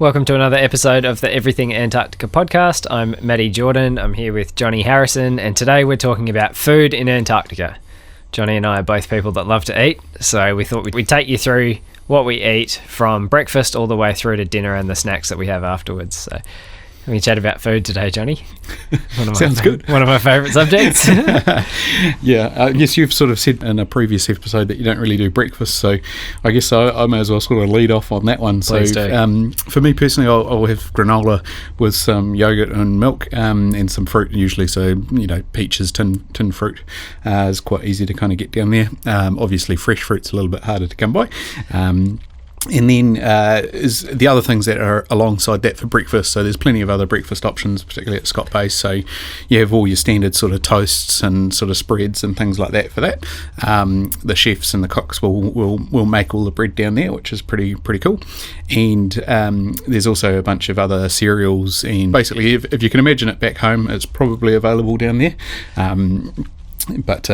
Welcome to another episode of the Everything Antarctica podcast. I'm Matty Jordan. I'm here with Johnny Harrison, and today we're talking about food in Antarctica. Johnny and I are both people that love to eat, so we thought we'd take you through what we eat from breakfast all the way through to dinner and the snacks that we have afterwards. So we chat about food today, Johnny. Sounds good. One of my favourite subjects. Yeah, I guess you've sort of said in a previous episode that you don't really do breakfast, so I guess I may as well sort of lead off on that one. Please do. For me personally, I'll have granola with some yogurt and milk and some fruit usually. So, peaches, tin fruit is quite easy to kind of get down there. Obviously, fresh fruit's a little bit harder to come by. And then is the other things that are alongside that for breakfast. So there's plenty of other breakfast options, particularly at Scott Base. So you have all your standard sort of toasts and sort of spreads and things like that for that. The chefs and the cooks will make all the bread down there, which is pretty cool. And there's also a bunch of other cereals. And basically, if you can imagine it back home, it's probably available down there. But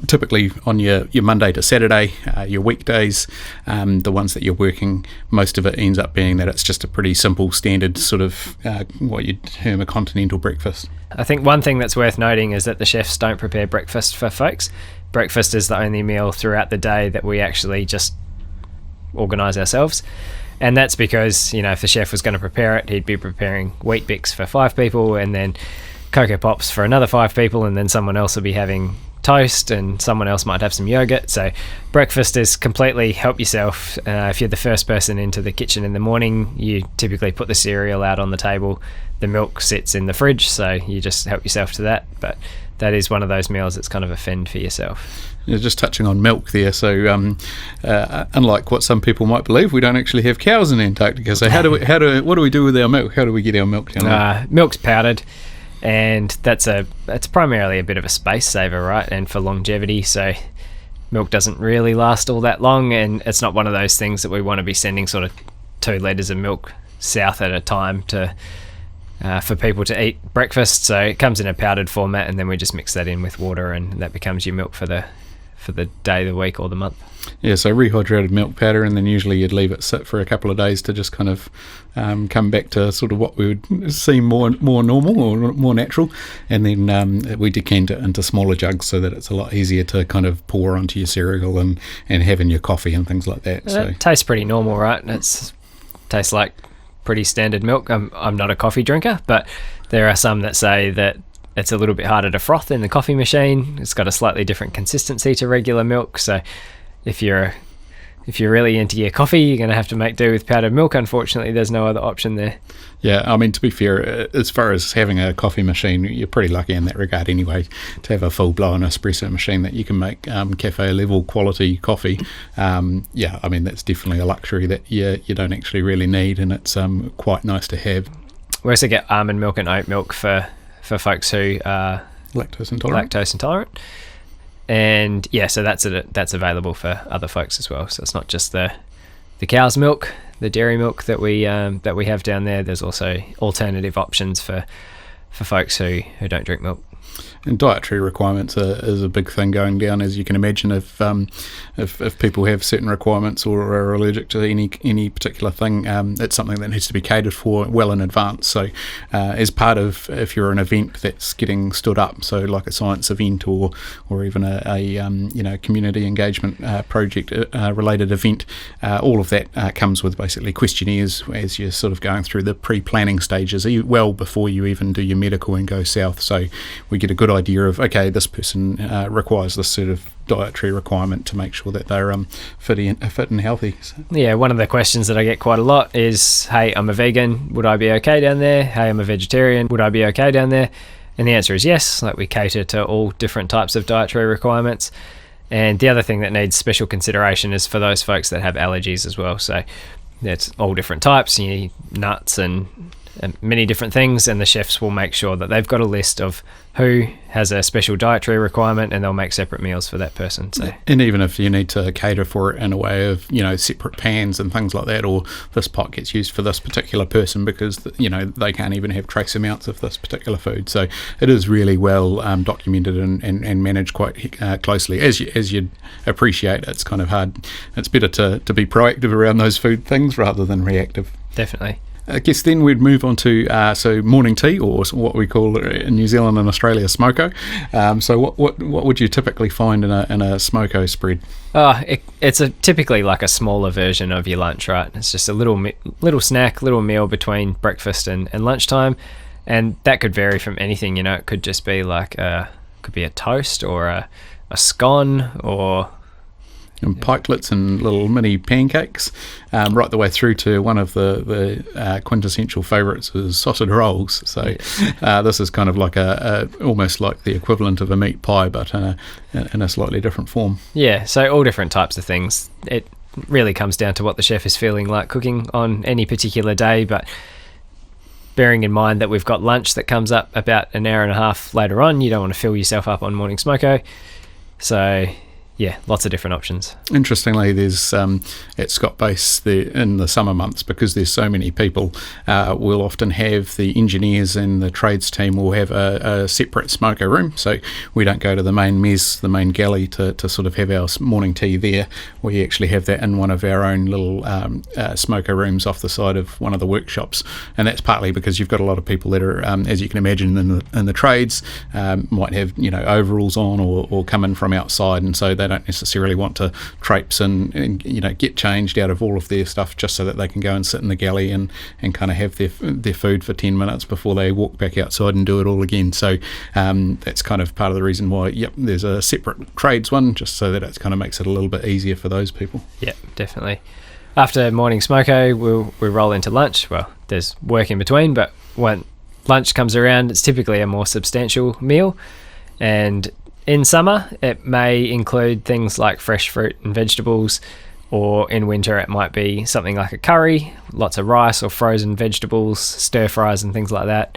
typically on your Monday to Saturday, your weekdays, the ones that you're working, most of it ends up being that it's just a pretty simple standard sort of what you'd term a continental breakfast. I think one thing that's worth noting is that the chefs don't prepare breakfast for folks. Breakfast is the only meal throughout the day that we actually just organise ourselves. And that's because, if the chef was going to prepare it, he'd be preparing wheat bix for 5 people and then Cocoa Pops for another 5 people, and then someone else will be having toast and someone else might have some yogurt. So breakfast is completely help yourself. If you're the first person into the kitchen in the morning, you typically put the cereal out on the table. The milk sits in the fridge, so you just help yourself to that. But that is one of those meals that's kind of a fend for yourself. You're just touching on milk there. So unlike what some people might believe, we don't actually have cows in Antarctica. So what do we do with our milk? How do we get our milk down there? Milk's powdered. And it's primarily a bit of a space saver, right? And for longevity, so milk doesn't really last all that long, and it's not one of those things that we want to be sending sort of 2 litres of milk south at a time to for people to eat breakfast. So it comes in a powdered format, and then we just mix that in with water, and that becomes your milk for the day, the week, or the month. Yeah, so rehydrated milk powder, and then usually you'd leave it sit for a couple of days to just kind of come back to sort of what we would see more normal or more natural, and then we decant it into smaller jugs so that it's a lot easier to kind of pour onto your cereal and have in your coffee and things like that. So it tastes pretty normal, right? It tastes like pretty standard milk. I'm not a coffee drinker, but there are some that say that it's a little bit harder to froth in the coffee machine. It's got a slightly different consistency to regular milk. So if you're really into your coffee, you're going to have to make do with powdered milk. Unfortunately, there's no other option there. Yeah, I mean, to be fair, as far as having a coffee machine, you're pretty lucky in that regard anyway, to have a full-blown espresso machine that you can make cafe-level quality coffee. I mean, that's definitely a luxury that you don't actually really need, and it's quite nice to have. We also get almond milk and oat milk for folks who are lactose intolerant. And so that's available for other folks as well. So it's not just the cow's milk, the dairy milk that we have down there. There's also alternative options for folks who don't drink milk. And dietary requirements is a big thing going down, as you can imagine. If people have certain requirements or are allergic to any particular thing, it's something that needs to be catered for well in advance. So as part of, if you're an event that's getting stood up, so like a science event or even a community engagement project related event, all of that comes with basically questionnaires as you're sort of going through the pre-planning stages, well before you even do your medical and go south. So we get a good idea of, okay, this person requires this sort of dietary requirement to make sure that they're fit and healthy. So. Yeah, one of the questions that I get quite a lot is, hey, I'm a vegan, would I be okay down there? Hey, I'm a vegetarian, would I be okay down there? And the answer is yes. Like, we cater to all different types of dietary requirements. And the other thing that needs special consideration is for those folks that have allergies as well. So it's all different types. You need nuts and many different things, and the chefs will make sure that they've got a list of who has a special dietary requirement, and they'll make separate meals for that person. So, and even if you need to cater for it in a way of separate pans and things like that, or this pot gets used for this particular person because they can't even have trace amounts of this particular food. So it is really well documented and managed quite closely. As you'd appreciate, it's kind of hard. It's better to be proactive around those food things rather than reactive. Definitely. I guess then we'd move on to so morning tea, or what we call in New Zealand and Australia smoko. So what would you typically find in a smoko spread? It's typically like a smaller version of your lunch, right? It's just a little snack, little meal between breakfast and lunchtime, and that could vary from anything. It could just be like could be a toast or a scone or. And pikelets and little mini pancakes, right the way through to one of the quintessential favourites is sausage rolls. So this is kind of like almost like the equivalent of a meat pie, but in a slightly different form. Yeah, so all different types of things. It really comes down to what the chef is feeling like cooking on any particular day, but bearing in mind that we've got lunch that comes up about an hour and a half later on, you don't want to fill yourself up on morning smoko. So yeah, lots of different options. Interestingly, there's at Scott Base in the summer months, because there's so many people, we'll often have the engineers and the trades team will have a separate smoker room. So we don't go to the main mess, the main galley to sort of have our morning tea there. We actually have that in one of our own little smoker rooms off the side of one of the workshops. And that's partly because you've got a lot of people that are, as you can imagine, in the trades, might have overalls on or come in from outside, and so they don't necessarily want to traipse and get changed out of all of their stuff just so that they can go and sit in the galley and kind of have their food for 10 minutes before they walk back outside and do it all again. So that's kind of part of the reason why there's a separate trades one, just so that it kind of makes it a little bit easier for those people. Yeah, definitely. After morning smoko, we'll roll into lunch. Well, there's work in between, but when lunch comes around, it's typically a more substantial meal, and in summer, it may include things like fresh fruit and vegetables, or in winter it might be something like a curry, lots of rice or frozen vegetables, stir fries and things like that.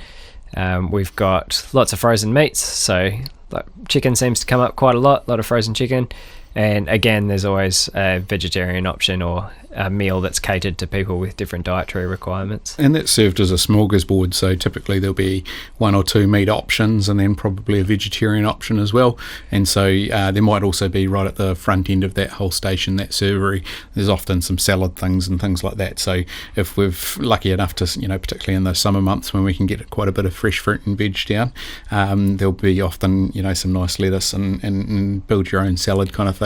We've got lots of frozen meats, so like chicken seems to come up quite a lot of frozen chicken. And again, there's always a vegetarian option or a meal that's catered to people with different dietary requirements. And that's served as a smorgasbord, so typically there'll be one or two meat options and then probably a vegetarian option as well. And so there might also be right at the front end of that whole station, that servery, there's often some salad things and things like that. So if we're lucky enough to, particularly in the summer months when we can get quite a bit of fresh fruit and veg down, there'll be often, some nice lettuce and build your own salad kind of thing.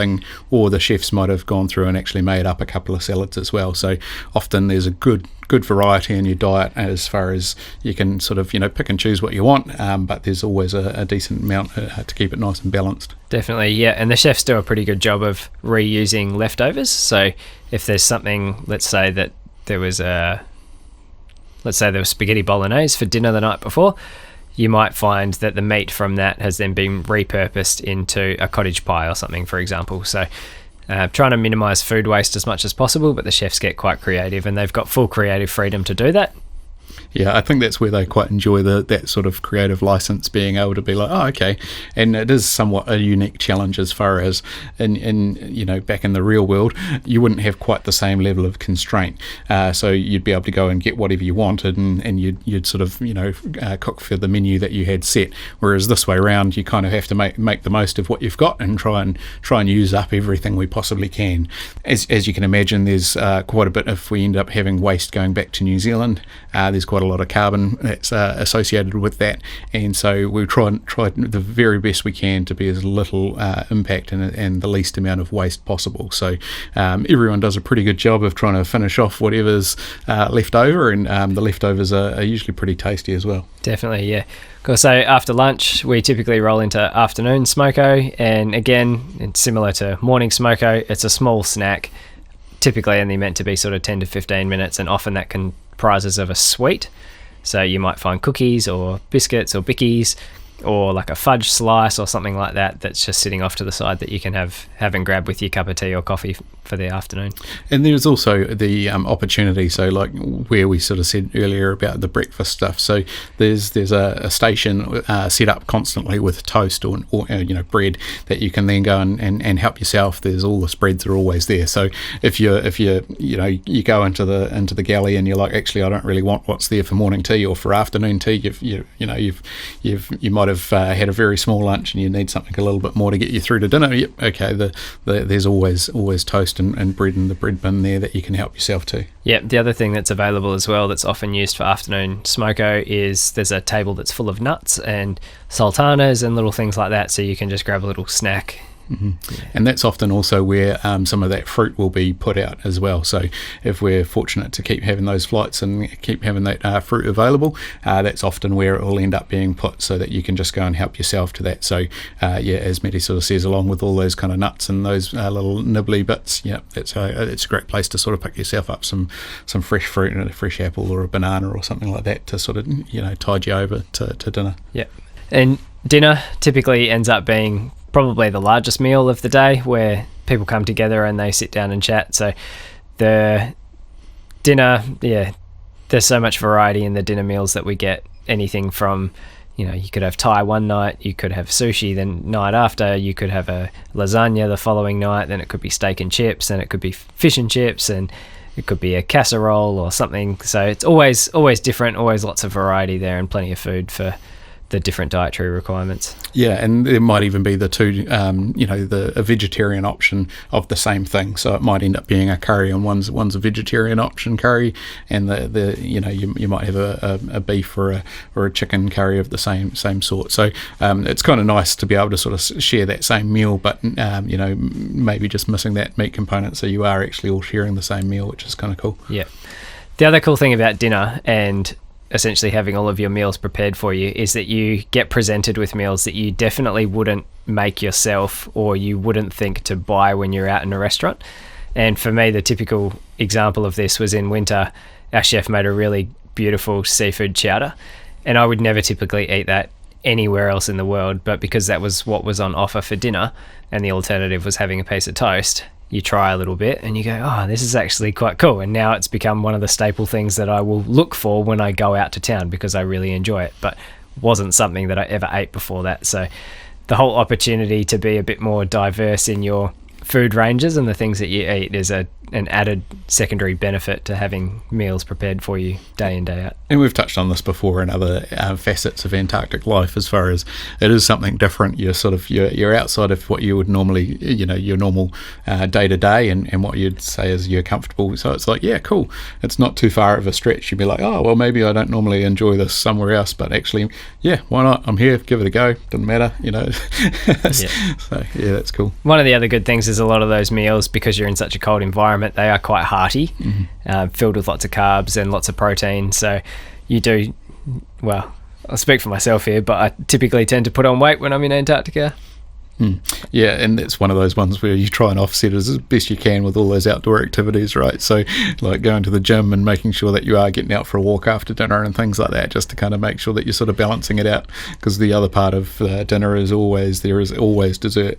Or the chefs might have gone through and actually made up a couple of salads as well. So often there's a good variety in your diet as far as you can sort of pick and choose what you want, but there's always a decent amount to keep it nice and balanced. Definitely, yeah. And the chefs do a pretty good job of reusing leftovers. So if there's something, let's say there was spaghetti bolognese for dinner the night before, you might find that the meat from that has then been repurposed into a cottage pie or something, for example. So trying to minimise food waste as much as possible, but the chefs get quite creative and they've got full creative freedom to do that. Yeah, I think that's where they quite enjoy that sort of creative license, being able to be like, oh, okay. And it is somewhat a unique challenge as far as in back in the real world, you wouldn't have quite the same level of constraint. So you'd be able to go and get whatever you wanted, and you'd sort of cook for the menu that you had set. Whereas this way around, you kind of have to make the most of what you've got and try and use up everything we possibly can. As you can imagine, there's quite a bit. If we end up having waste going back to New Zealand, there's quite a lot of carbon that's associated with that, and so we try the very best we can to be as little impact and the least amount of waste possible. So everyone does a pretty good job of trying to finish off whatever's left over, and the leftovers are usually pretty tasty as well. Definitely, yeah. So after lunch, we typically roll into afternoon smoko, and again, it's similar to morning smoko. It's a small snack, typically only meant to be sort of 10 to 15 minutes, and often that comprises of a sweet. So you might find cookies or biscuits or bickies, or like a fudge slice or something like that that's just sitting off to the side that you can have and grab with your cup of tea or coffee for the afternoon. And there's also the opportunity, so like where we sort of said earlier about the breakfast stuff, so there's a station set up constantly with toast or bread that you can then go and help yourself. There's all the spreads are always there, so if you go into the galley and you're like, actually I don't really want what's there for morning tea or for afternoon tea, you might have had a very small lunch and you need something a little bit more to get you through to dinner, yep, okay, there's always toast and bread in the bread bin there that you can help yourself to. Yeah, the other thing that's available as well that's often used for afternoon smoko is there's a table that's full of nuts and sultanas and little things like that, so you can just grab a little snack. Mm-hmm. Yeah. And that's often also where some of that fruit will be put out as well. So if we're fortunate to keep having those flights and keep having that fruit available, that's often where it will end up being put, so that you can just go and help yourself to that. So as Matty sort of says, along with all those kind of nuts and those little nibbly bits, it's a great place to sort of pick yourself up some fresh fruit and a fresh apple or a banana or something like that to sort of tide you over to dinner. Yeah, and dinner typically ends up being probably the largest meal of the day, where people come together and they sit down and chat. So the dinner, there's so much variety in the dinner meals that we get. Anything from, you could have Thai one night, you could have sushi the night after, you could have a lasagna the following night, then it could be steak and chips, and it could be fish and chips, and it could be a casserole or something. So it's always different, always lots of variety there, and plenty of food for the different dietary requirements. Yeah, and there might even be the two, a vegetarian option of the same thing. So it might end up being a curry, and one's a vegetarian option curry, and you might have a beef or a chicken curry of the same sort. So it's kind of nice to be able to sort of share that same meal, but maybe just missing that meat component, so you are actually all sharing the same meal, which is kind of cool. Yeah. The other cool thing about dinner and essentially having all of your meals prepared for you is that you get presented with meals that you definitely wouldn't make yourself, or you wouldn't think to buy when you're out in a restaurant. And for me, the typical example of this was in winter. Our chef made a really beautiful seafood chowder, and I would never typically eat that anywhere else in the world, but because that was what was on offer for dinner and the alternative was having a piece of toast, you try a little bit and you go, oh, this is actually quite cool. And now it's become one of the staple things that I will look for when I go out to town, because I really enjoy it, but wasn't something that I ever ate before that. So the whole opportunity to be a bit more diverse in your food ranges and the things that you eat is an added secondary benefit to having meals prepared for you day in, day out. And we've touched on this before in other facets of Antarctic life, as far as it is something different. You're outside of what you would normally, your normal day to day, and what you'd say is you're comfortable. So it's like, yeah, cool. It's not too far of a stretch. You'd be like, oh, well, maybe I don't normally enjoy this somewhere else, but actually, yeah, why not? I'm here, give it a go. Doesn't matter, So yeah, that's cool. One of the other good things is a lot of those meals, because you're in such a cold environment, they are quite hearty, filled with lots of carbs and lots of protein. So you do, well, I'll speak for myself here, but I typically tend to put on weight when I'm in Antarctica. Yeah, and it's one of those ones where you try and offset it as best you can with all those outdoor activities, right? So like going to the gym and making sure that you are getting out for a walk after dinner and things like that, just to kind of make sure that you're sort of balancing it out, because the other part of dinner is there is always dessert.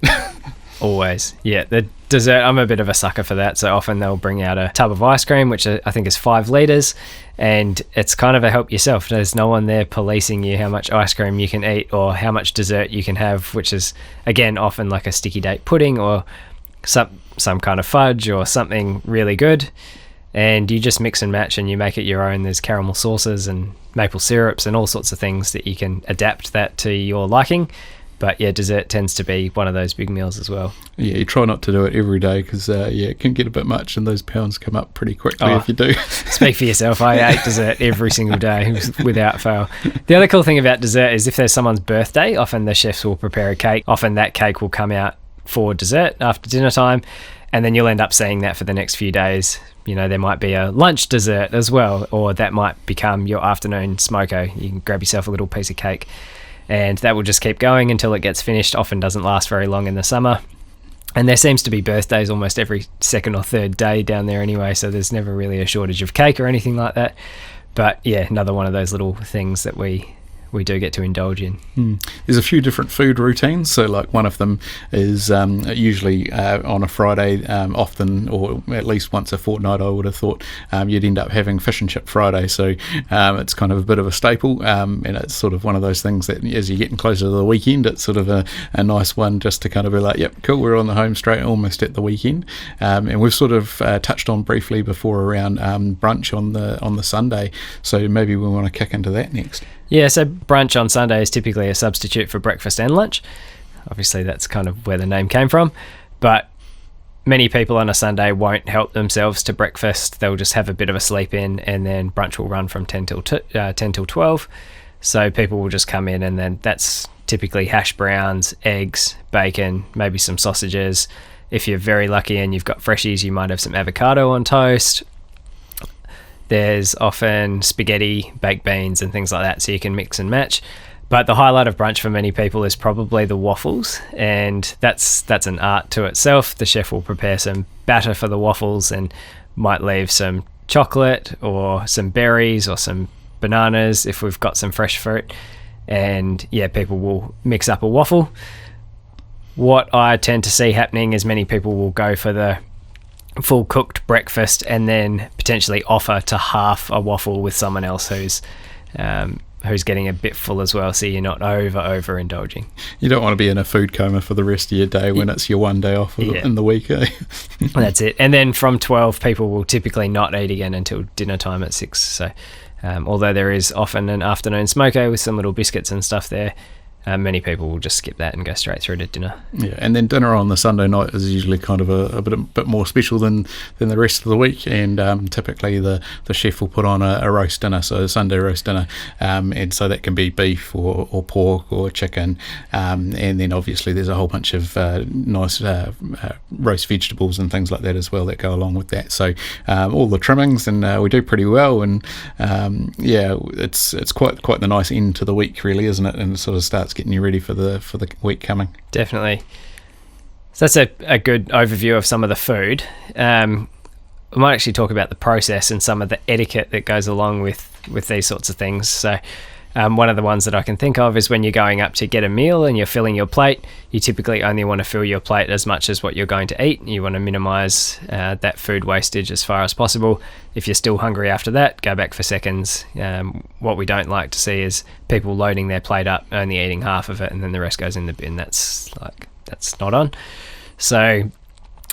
Always, yeah. The dessert, I'm a bit of a sucker for that. So often they'll bring out a tub of ice cream, which I think is 5 litres, and it's kind of a help yourself. There's no one there policing you how much ice cream you can eat or how much dessert you can have, which is, again, often like a sticky date pudding or some kind of fudge or something really good. And you just mix and match and you make it your own. There's caramel sauces and maple syrups and all sorts of things that you can adapt that to your liking. But yeah, dessert tends to be one of those big meals as well. Yeah, you try not to do it every day, because it can get a bit much and those pounds come up pretty quickly if you do. Speak for yourself. I ate dessert every single day without fail. The other cool thing about dessert is if there's someone's birthday, often the chefs will prepare a cake. Often that cake will come out for dessert after dinner time, and then you'll end up seeing that for the next few days. There might be a lunch dessert as well, or that might become your afternoon smoko. You can grab yourself a little piece of cake, and that will just keep going until it gets finished. Often doesn't last very long in the summer. And there seems to be birthdays almost every second or third day down there anyway, so there's never really a shortage of cake or anything like that. But yeah, another one of those little things that we do get to indulge in. There's a few different food routines. So like one of them is usually on a Friday, often, or at least once a fortnight, I would have thought, you'd end up having fish and chip Friday. So it's kind of a bit of a staple, and it's sort of one of those things that as you're getting closer to the weekend, it's sort of a nice one just to kind of be like, yep, cool, we're on the home straight, almost at the weekend. And we've sort of touched on briefly before around brunch on the Sunday. So maybe we want to kick into that next. Yeah, so brunch on Sunday is typically a substitute for breakfast and lunch. Obviously, that's kind of where the name came from. But many people on a Sunday won't help themselves to breakfast. They'll just have a bit of a sleep in, and then brunch will run from 10 till 12. So people will just come in, and then that's typically hash browns, eggs, bacon, maybe some sausages. If you're very lucky and you've got freshies, you might have some avocado on toast. There's often spaghetti, baked beans, and things like that, so you can mix and match. But the highlight of brunch for many people is probably the waffles, and that's an art to itself. The chef will prepare some batter for the waffles and might leave some chocolate or some berries or some bananas if we've got some fresh fruit. And yeah, people will mix up a waffle. What I tend to see happening is many people will go for the full cooked breakfast and then potentially offer to half a waffle with someone else who's getting a bit full as well, so you're not overindulging. You don't want to be in a food coma for the rest of your day when it's your one day off in the week, eh? That's it. And then from 12, people will typically not eat again until dinner time at 6. So although there is often an afternoon smoko with some little biscuits and stuff there, many people will just skip that and go straight through to dinner. Yeah, and then dinner on the Sunday night is usually kind of a bit more special than the rest of the week, and typically the chef will put on a roast dinner, so a Sunday roast dinner, and so that can be beef or pork or chicken, and then obviously there's a whole bunch of nice roast vegetables and things like that as well that go along with that. So all the trimmings, and we do pretty well, and yeah, it's quite the nice end to the week, really, isn't it? And it sort of starts getting you ready for the week coming. Definitely. So that's a good overview of some of the food. We might actually talk about the process and some of the etiquette that goes along with these sorts of things. So one of the ones that I can think of is when you're going up to get a meal and you're filling your plate, you typically only want to fill your plate as much as what you're going to eat. You want to minimize that food wastage as far as possible. If you're still hungry after that, go back for seconds. What we don't like to see is people loading their plate up, only eating half of it, and then the rest goes in the bin. That's not on. So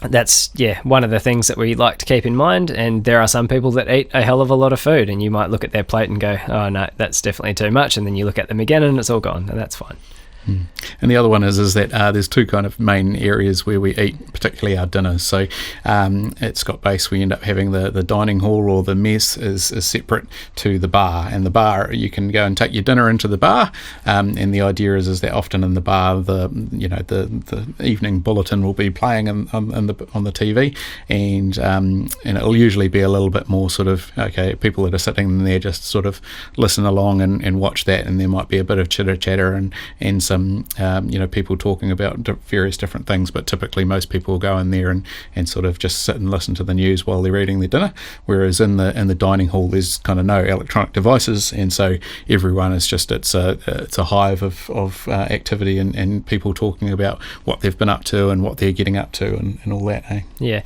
that's one of the things that we like to keep in mind. And there are some people that eat a hell of a lot of food, and you might look at their plate and go, oh no, that's definitely too much, and then you look at them again and it's all gone, and that's fine. And the other one is that there's two kind of main areas where we eat, particularly our dinners. So at Scott Base, we end up having the dining hall, or the mess is separate to the bar. And the bar, you can go and take your dinner into the bar. And the idea is that often in the bar, the evening bulletin will be playing on the TV, and it'll usually be a little bit more sort of, okay, people that are sitting there just sort of listen along and watch that, and there might be a bit of chitter chatter and some people talking about various different things, but typically most people will go in there and sort of just sit and listen to the news while they're eating their dinner, whereas in the dining hall there's kind of no electronic devices, and so everyone is just it's a hive of activity and people talking about what they've been up to and what they're getting up to and all that. Yeah.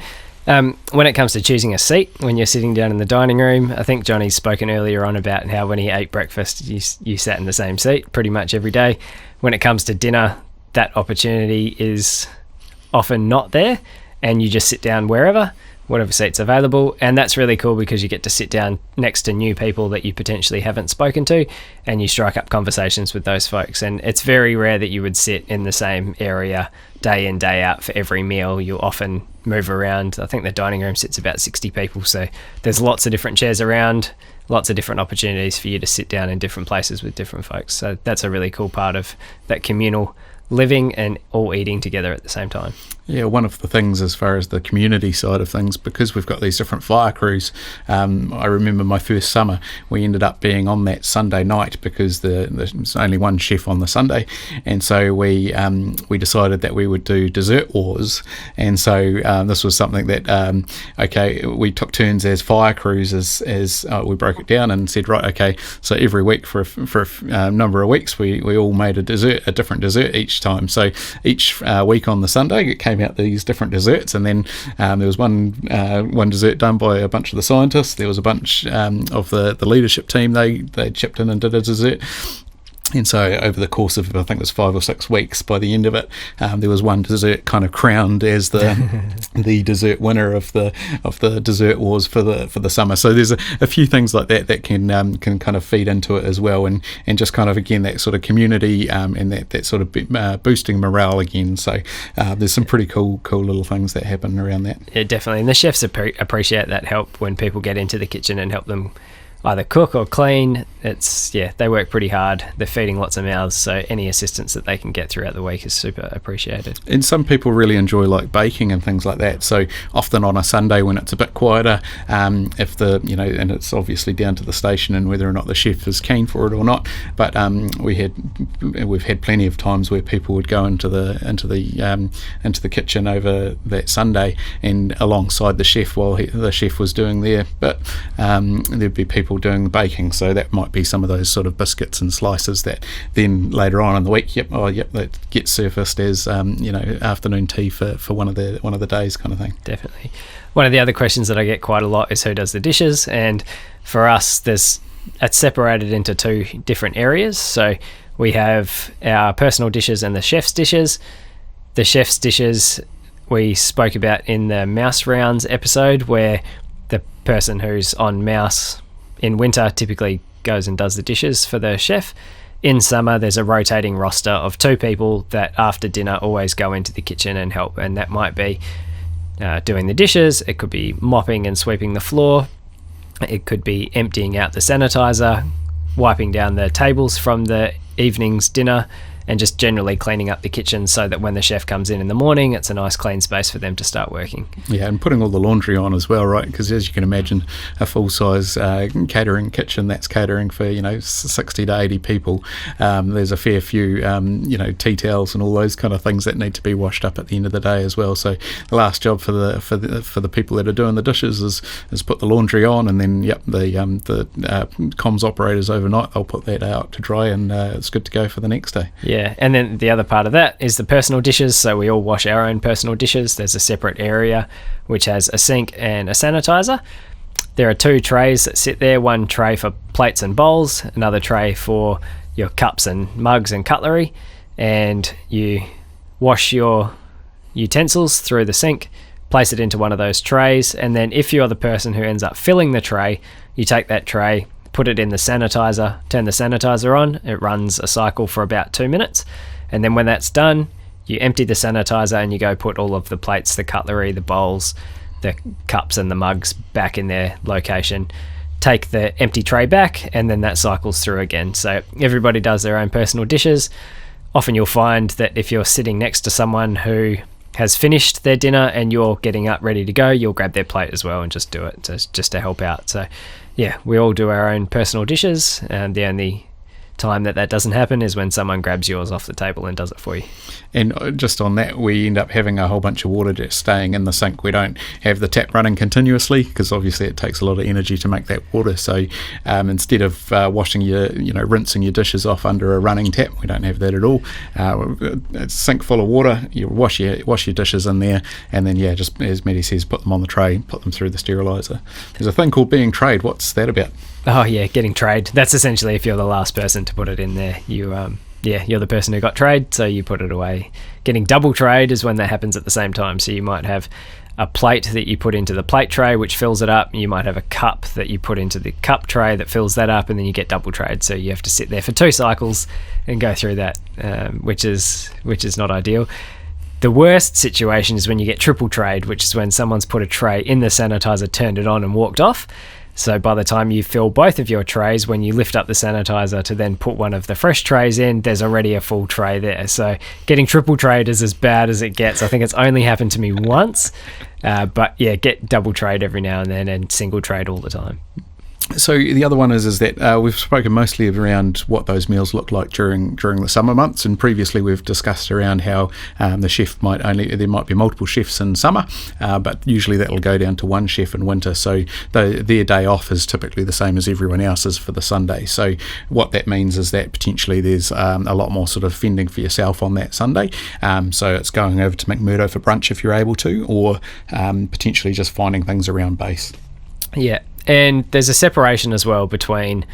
When it comes to choosing a seat when you're sitting down in the dining room, I think Johnny's spoken earlier on about how when he ate breakfast, you sat in the same seat pretty much every day. When it comes to dinner, that opportunity is often not there, and you just sit down wherever, whatever seat's available, and that's really cool because you get to sit down next to new people that you potentially haven't spoken to, and you strike up conversations with those folks. And it's very rare that you would sit in the same area day in, day out for every meal. You'll often move around. I think the dining room sits about 60 people, so there's lots of different chairs around, lots of different opportunities for you to sit down in different places with different folks. So that's a really cool part of that communal living and all eating together at the same time. Yeah, one of the things as far as the community side of things, because we've got these different fire crews, I remember my first summer, we ended up being on that Sunday night because there's only one chef on the Sunday, and so we decided that we would do dessert wars, and so this was something that, we took turns as fire crews as we broke it down and said, right, okay, so every week for a number of weeks, we all made a different dessert each time. So each week on the Sunday, it came out these different desserts, and then there was one dessert done by a bunch of the scientists. There was a bunch of the leadership team. They chipped in and did a dessert. And so over the course of, I think it was 5 or 6 weeks, by the end of it, there was one dessert kind of crowned as the dessert winner of the dessert wars for the summer. So there's a few things like that can kind of feed into it as well, and just kind of, again, that sort of community and that sort of boosting morale again. So there's some pretty cool little things that happen around that. Yeah, definitely. And the chefs appreciate that help when people get into the kitchen and help them either cook or clean. They work pretty hard. They're feeding lots of mouths, so any assistance that they can get throughout the week is super appreciated. And some people really enjoy like baking and things like that. So often on a Sunday when it's a bit quieter, and it's obviously down to the station and whether or not the chef is keen for it or not. But we've had plenty of times where people would go into the kitchen over that Sunday and alongside the chef while the chef was doing their bit, there'd be people doing the baking. So that might be some of those sort of biscuits and slices that then later on in the week, that gets surfaced as afternoon tea for one of the days kind of thing. Definitely. One of the other questions that I get quite a lot is who does the dishes, and for us it's separated into 2 different areas. So we have our personal dishes and the chef's dishes. The chef's dishes we spoke about in the mouse rounds episode, where the person who's on mouse in winter typically goes and does the dishes for the chef. In summer, there's a rotating roster of 2 people that after dinner always go into the kitchen and help, and that might be doing the dishes, it could be mopping and sweeping the floor, it could be emptying out the sanitizer, wiping down the tables from the evening's dinner, and just generally cleaning up the kitchen so that when the chef comes in the morning, it's a nice clean space for them to start working. Yeah, and putting all the laundry on as well, right? Because as you can imagine, a full-size catering kitchen that's catering for 60 to 80 people, there's a fair few tea towels and all those kind of things that need to be washed up at the end of the day as well. So the last job for the people that are doing the dishes is put the laundry on, and then the comms operators overnight, they'll put that out to dry, and it's good to go for the next day. Yeah, and then the other part of that is the personal dishes. So we all wash our own personal dishes. There's a separate area which has a sink and a sanitizer. There are 2 trays that sit there, one tray for plates and bowls, another tray for your cups and mugs and cutlery, and you wash your utensils through the sink, place it into one of those trays, and then if you're the person who ends up filling the tray, you take that tray, put it in the sanitizer, turn the sanitizer on, it runs a cycle for about 2 minutes, and then when that's done, you empty the sanitizer and you go put all of the plates, the cutlery, the bowls, the cups and the mugs back in their location, take the empty tray back, and then that cycles through again. So everybody does their own personal dishes. Often you'll find that if you're sitting next to someone who has finished their dinner and you're getting up ready to go, you'll grab their plate as well and just do it just to help out. So yeah, we all do our own personal dishes, and the only time that doesn't happen is when someone grabs yours off the table and does it for you. And just on that, we end up having a whole bunch of water just staying in the sink. We don't have the tap running continuously because obviously it takes a lot of energy to make that water. So instead of rinsing your dishes off under a running tap, we don't have that at all. A sink full of water, you wash your dishes in there, and then just as Maddie says, put them on the tray, put them through the steriliser. There's a thing called being trayed. What's that about? Oh yeah, getting trayed. That's essentially if you're the last person to put it in there, you're the person who got trayed, so you put it away. Getting double trayed is when that happens at the same time. So you might have a plate that you put into the plate tray, which fills it up. You might have a cup that you put into the cup tray that fills that up, and then you get double trayed. So you have to sit there for 2 cycles and go through that, which is not ideal. The worst situation is when you get triple trayed, which is when someone's put a tray in the sanitizer, turned it on, and walked off. So by the time you fill both of your trays, when you lift up the sanitizer to then put one of the fresh trays in, there's already a full tray there. So getting triple trayed is as bad as it gets. I think it's only happened to me once, but yeah, get double trayed every now and then, and single trayed all the time. So the other one is that we've spoken mostly around what those meals look like during the summer months, and previously we've discussed around how the chef there might be multiple chefs in summer, but usually that will go down to one chef in winter. So their day off is typically the same as everyone else's for the Sunday. So what that means is that potentially there's a lot more sort of fending for yourself on that Sunday. So it's going over to McMurdo for brunch if you're able to, or potentially just finding things around base. Yeah. And there's a separation as well between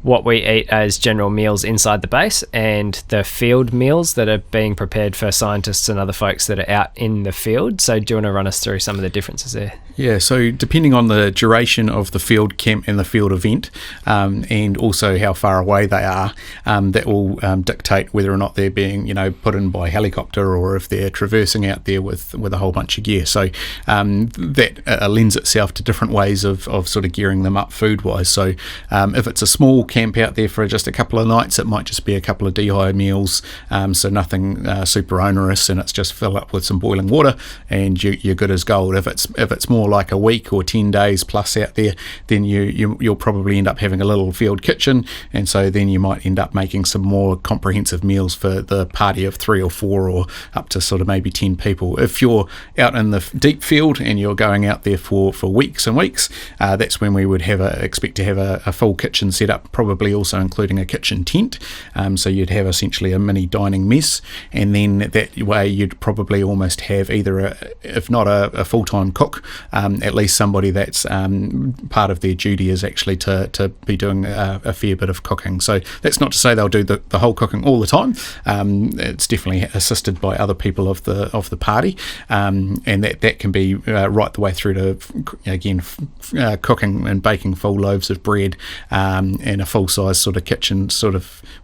what we eat as general meals inside the base and the field meals that are being prepared for scientists and other folks that are out in the field. So do you want to run us through some of the differences there? Yeah, so depending on the duration of the field camp and the field event, and also how far away they are, that will dictate whether or not they're being, put in by helicopter or if they're traversing out there with a whole bunch of gear. So that lends itself to different ways of sort of gearing them up food-wise. So if it's a small camp out there for just a couple of nights, it might just be a couple of dehy meals, so nothing super onerous, and it's just fill up with some boiling water and you're good as gold. If it's more like a week or 10 days plus out there, then you'll probably end up having a little field kitchen, and so then you might end up making some more comprehensive meals for the party of 3 or 4 or up to sort of maybe 10 people. If you're out in the deep field and you're going out there for weeks and weeks, that's when we would expect to have a full kitchen set up, probably also including a kitchen tent, so you'd have essentially a mini dining mess, and then that way you'd probably almost have either if not a full-time cook, at least somebody that's part of their duty is actually to be doing a fair bit of cooking. So that's not to say they'll do the whole cooking all the time. It's definitely assisted by other people of the party, and that can be right the way through to, again, cooking and baking full loaves of bread, and a full-size sort of kitchen,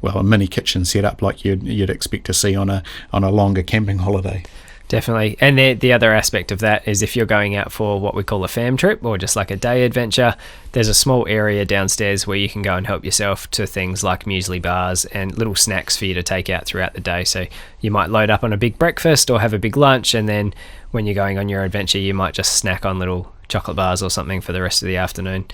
a mini kitchen set up like you'd expect to see on a longer camping holiday. Definitely. And the other aspect of that is if you're going out for what we call a fam trip or just like a day adventure, there's a small area downstairs where you can go and help yourself to things like muesli bars and little snacks for you to take out throughout the day. So you might load up on a big breakfast or have a big lunch, and then when you're going on your adventure, you might just snack on little chocolate bars or something for the rest of the afternoon.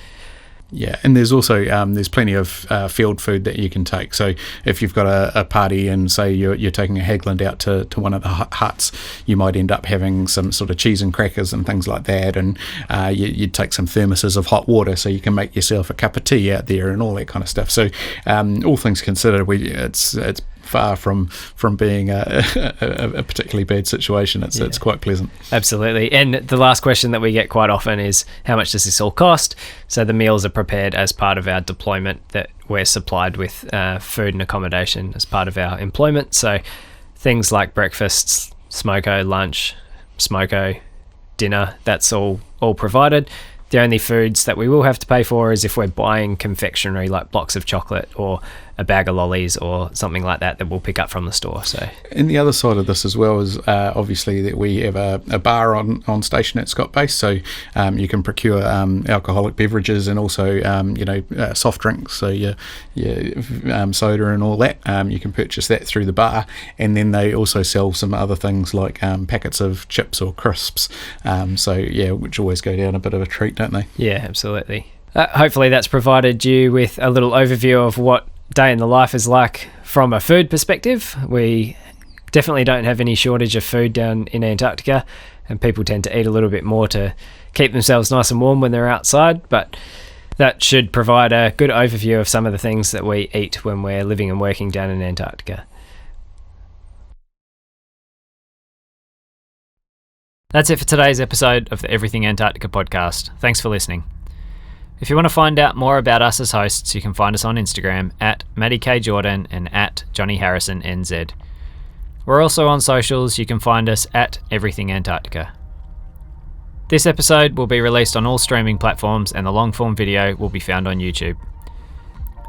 Yeah, and there's also there's plenty of field food that you can take. So if you've got a party and say you're taking a Hagland out to one of the huts, you might end up having some sort of cheese and crackers and things like that, and you'd take some thermoses of hot water so you can make yourself a cup of tea out there and all that kind of stuff. So all things considered, it's far from being a particularly bad situation. It's quite pleasant. Absolutely. And the last question that we get quite often is, how much does this all cost? So the meals are prepared as part of our deployment, that we're supplied with food and accommodation as part of our employment. So things like breakfasts, smoko, lunch, smoko, dinner, that's all provided. The only foods that we will have to pay for is if we're buying confectionery like blocks of chocolate or a bag of lollies or something like that we'll pick up from the store. So, and the other side of this as well is obviously that we have a bar on station at Scott Base, so you can procure alcoholic beverages and also soft drinks, so your soda and all that. You can purchase that through the bar, and then they also sell some other things like packets of chips or crisps, which always go down a bit of a treat, don't they? Yeah, absolutely. Hopefully that's provided you with a little overview of what day in the life is like from a food perspective. We definitely don't have any shortage of food down in Antarctica, and people tend to eat a little bit more to keep themselves nice and warm when they're outside, but that should provide a good overview of some of the things that we eat when we're living and working down in Antarctica. That's it for today's episode of the Everything Antarctica podcast. Thanks for listening. If you want to find out more about us as hosts, you can find us on Instagram at Maddie K. Jordan and at Johnny Harrison NZ. We're also on socials. You can find us at Everything Antarctica. This episode will be released on all streaming platforms, and the long form video will be found on YouTube.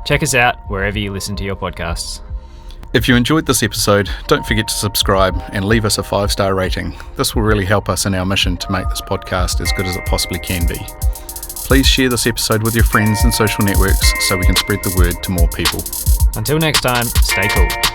Check us out wherever you listen to your podcasts. If you enjoyed this episode, don't forget to subscribe and leave us a 5-star rating. This will really help us in our mission to make this podcast as good as it possibly can be. Please share this episode with your friends and social networks so we can spread the word to more people. Until next time, stay cool.